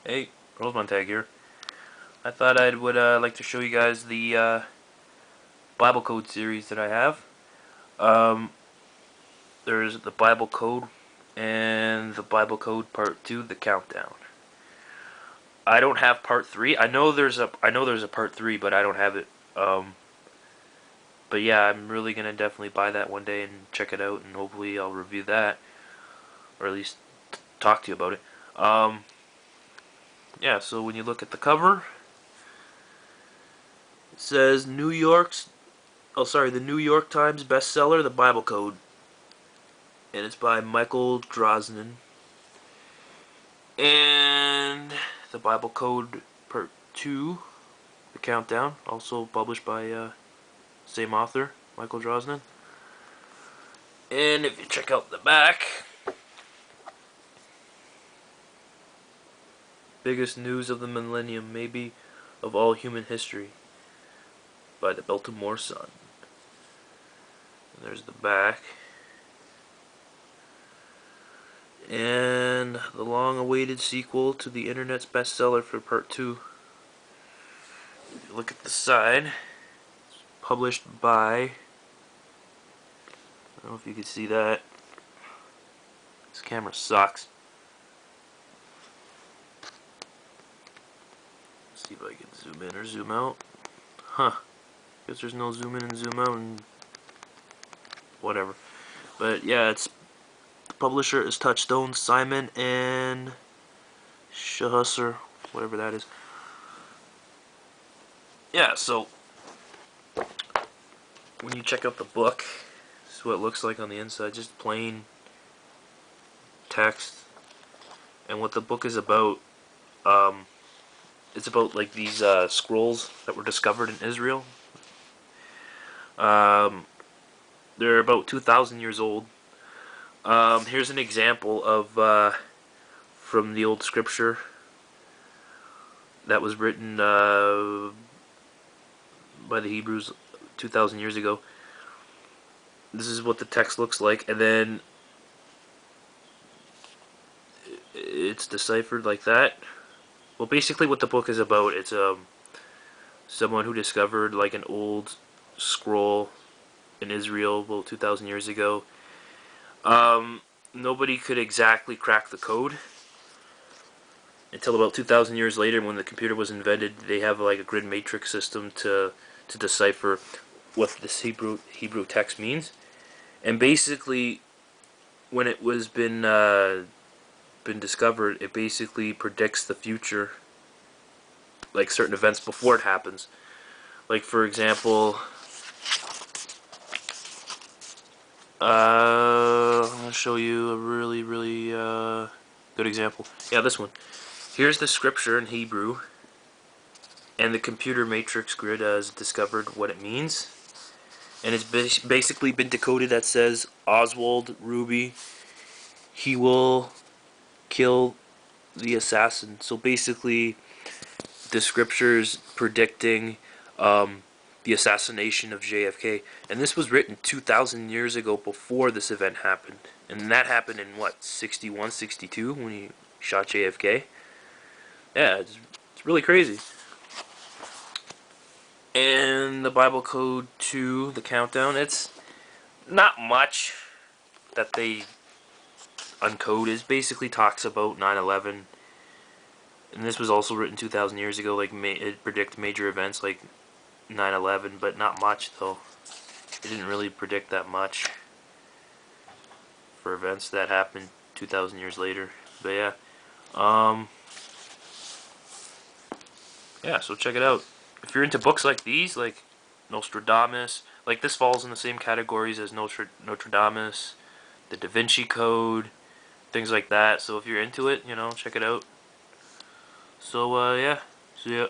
Hey, Rosemontag here. I thought I would like to show you guys the Bible Code series that I have. Um, there's the Bible Code and the Bible Code Part 2, the Countdown. I don't have Part 3. I know there's a Part 3, but I don't have it. But yeah, I'm really gonna definitely buy that one day and check it out, and hopefully I'll review that, or at least talk to you about it. Yeah. So when you look at the cover, it says the New York Times bestseller, The Bible Code, and it's by Michael Drosnin. And The Bible Code Part 2, The Countdown, also published by same author, Michael Drosnin. And if you check out the back, biggest news of the millennium, maybe of all human history, by the Baltimore Sun. And there's the back. And the long-awaited sequel to the internet's bestseller for Part 2. If you look at the side, it's published by, I don't know if you can see that. This camera sucks. Let's see if I can zoom in or zoom out. Huh. Guess there's no zoom in and zoom out and whatever. But yeah, the publisher is Touchstone, Simon and Schuster, whatever that is. Yeah, so when you check out the book, this is what it looks like on the inside. Just plain text. And what the book is about, it's about like these scrolls that were discovered in Israel. They're about 2,000 years old. Here's an example of from the old scripture that was written by the Hebrews 2,000 years ago. This is what the text looks like, and then it's deciphered like that. Well, basically what the book is about, it's someone who discovered like an old scroll in Israel about 2,000 years ago. Nobody could exactly crack the code until about 2,000 years later, when the computer was invented. They have like a grid matrix system to decipher what this Hebrew text means. And basically, when it was been discovered, it basically predicts the future, like certain events before it happens. Like for example, I'm gonna show you a really good example. Yeah, this one. Here's the scripture in Hebrew, and the computer matrix grid has discovered what it means. And it's basically been decoded that says, Oswald Ruby, he will kill the assassin. So basically, the scriptures predicting the assassination of JFK. And this was written 2,000 years ago before this event happened. And that happened in what, 61, 62, when he shot JFK? Yeah, it's really crazy. And the Bible Code 2, the Countdown, it's not much that they uncode. It basically talks about 9/11, and this was also written 2,000 years ago. Like it predicts major events like 9/11, but not much though. It didn't really predict that much for events that happened 2,000 years later. But yeah, yeah. So check it out. If you're into books like these, like Nostradamus, like this falls in the same categories as Nostradamus, the Da Vinci Code, things like that. So if you're into it, check it out. So yeah, see ya.